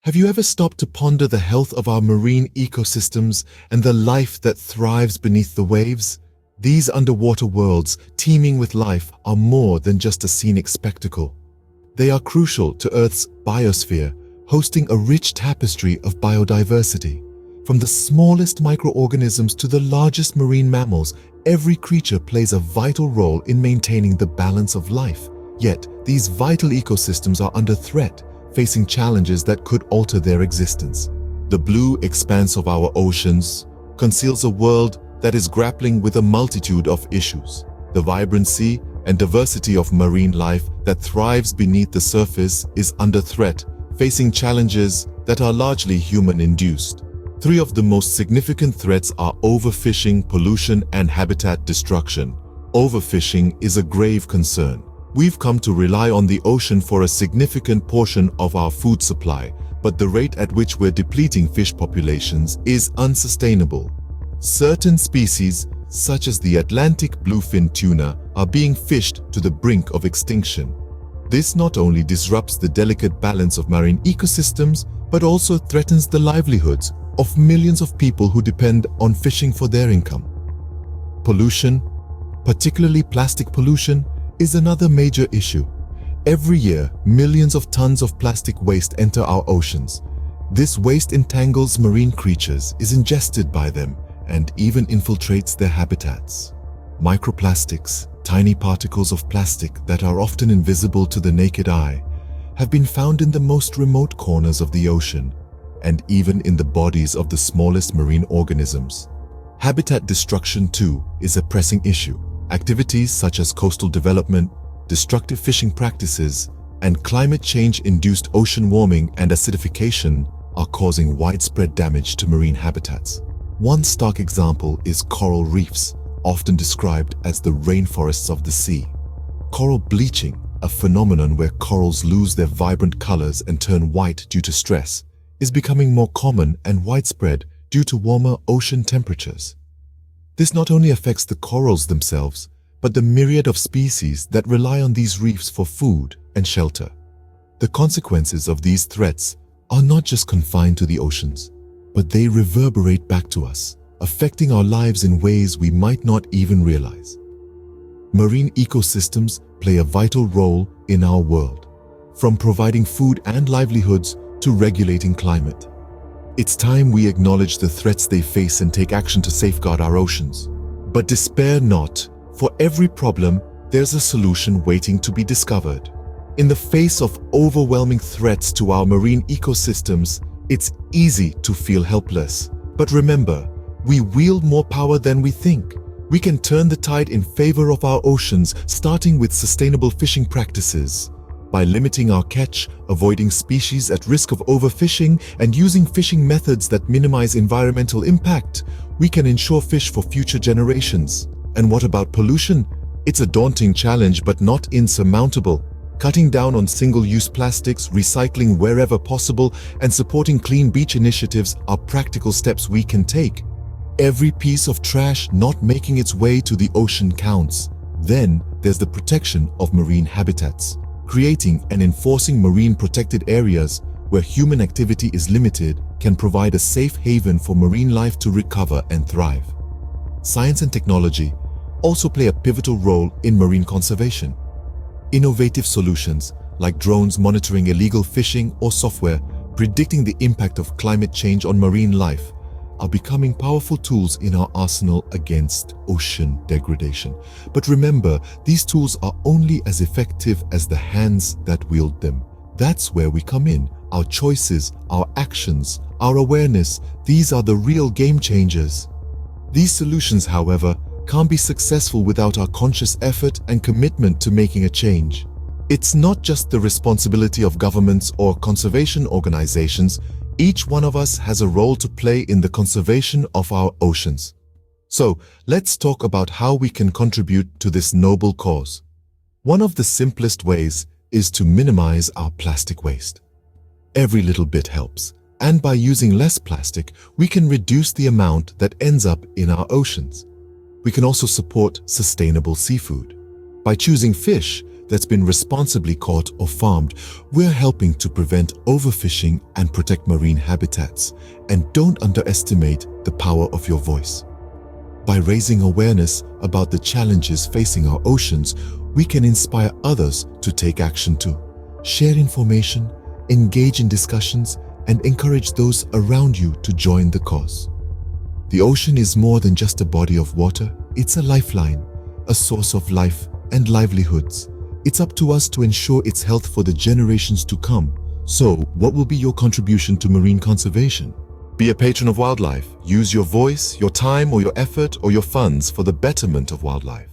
Have you ever stopped to ponder the health of our marine ecosystems and the life that thrives beneath the waves? These underwater worlds, teeming with life, are more than just a scenic spectacle. They are crucial to Earth's biosphere, hosting a rich tapestry of biodiversity. From the smallest microorganisms to the largest marine mammals, every creature plays a vital role in maintaining the balance of life. Yet, these vital ecosystems are under threat, facing challenges that could alter their existence. The blue expanse of our oceans conceals a world that is grappling with a multitude of issues. The vibrancy and diversity of marine life that thrives beneath the surface is under threat, facing challenges that are largely human-induced. Three of the most significant threats are overfishing, pollution, and habitat destruction. Overfishing is a grave concern. We've come to rely on the ocean for a significant portion of our food supply, but the rate at which we're depleting fish populations is unsustainable. Certain species, such as the Atlantic bluefin tuna, are being fished to the brink of extinction. This not only disrupts the delicate balance of marine ecosystems, but also threatens the livelihoods of millions of people who depend on fishing for their income. Pollution, particularly plastic pollution, is another major issue. Every year, millions of tons of plastic waste enter our oceans. This waste entangles marine creatures, is ingested by them, and even infiltrates their habitats. Microplastics, tiny particles of plastic that are often invisible to the naked eye, have been found in the most remote corners of the ocean, and even in the bodies of the smallest marine organisms. Habitat destruction, too, is a pressing issue. Activities such as coastal development, destructive fishing practices, and climate change-induced ocean warming and acidification are causing widespread damage to marine habitats. One stark example is coral reefs, often described as the rainforests of the sea. Coral bleaching, a phenomenon where corals lose their vibrant colors and turn white due to stress, is becoming more common and widespread due to warmer ocean temperatures. This not only affects the corals themselves, but the myriad of species that rely on these reefs for food and shelter. The consequences of these threats are not just confined to the oceans, but they reverberate back to us, affecting our lives in ways we might not even realize. Marine ecosystems play a vital role in our world, from providing food and livelihoods to regulating climate. It's time we acknowledge the threats they face and take action to safeguard our oceans. But despair not. For every problem, there's a solution waiting to be discovered. In the face of overwhelming threats to our marine ecosystems, it's easy to feel helpless. But remember, we wield more power than we think. We can turn the tide in favor of our oceans, starting with sustainable fishing practices. By limiting our catch, avoiding species at risk of overfishing, and using fishing methods that minimize environmental impact, we can ensure fish for future generations. And what about pollution? It's a daunting challenge but not insurmountable. Cutting down on single-use plastics, recycling wherever possible, and supporting clean beach initiatives are practical steps we can take. Every piece of trash not making its way to the ocean counts. Then there's the protection of marine habitats. Creating and enforcing marine protected areas where human activity is limited can provide a safe haven for marine life to recover and thrive. Science and technology also play a pivotal role in marine conservation. Innovative solutions like drones monitoring illegal fishing or software predicting the impact of climate change on marine life are becoming powerful tools in our arsenal against ocean degradation. But remember, these tools are only as effective as the hands that wield them. That's where we come in. Our choices, our actions, our awareness, these are the real game changers. These solutions, however, can't be successful without our conscious effort and commitment to making a change. It's not just the responsibility of governments or conservation organizations. Each one of us has a role to play in the conservation of our oceans. So, let's talk about how we can contribute to this noble cause. One of the simplest ways is to minimize our plastic waste. Every little bit helps, and by using less plastic, we can reduce the amount that ends up in our oceans. We can also support sustainable seafood. By choosing fish that's been responsibly caught or farmed, we're helping to prevent overfishing and protect marine habitats. And don't underestimate the power of your voice. By raising awareness about the challenges facing our oceans, we can inspire others to take action too. Share information, engage in discussions, and encourage those around you to join the cause. The ocean is more than just a body of water. It's a lifeline, a source of life and livelihoods. It's up to us to ensure its health for the generations to come. So, what will be your contribution to marine conservation? Be a patron of wildlife. Use your voice, your time, or your effort, or your funds for the betterment of wildlife.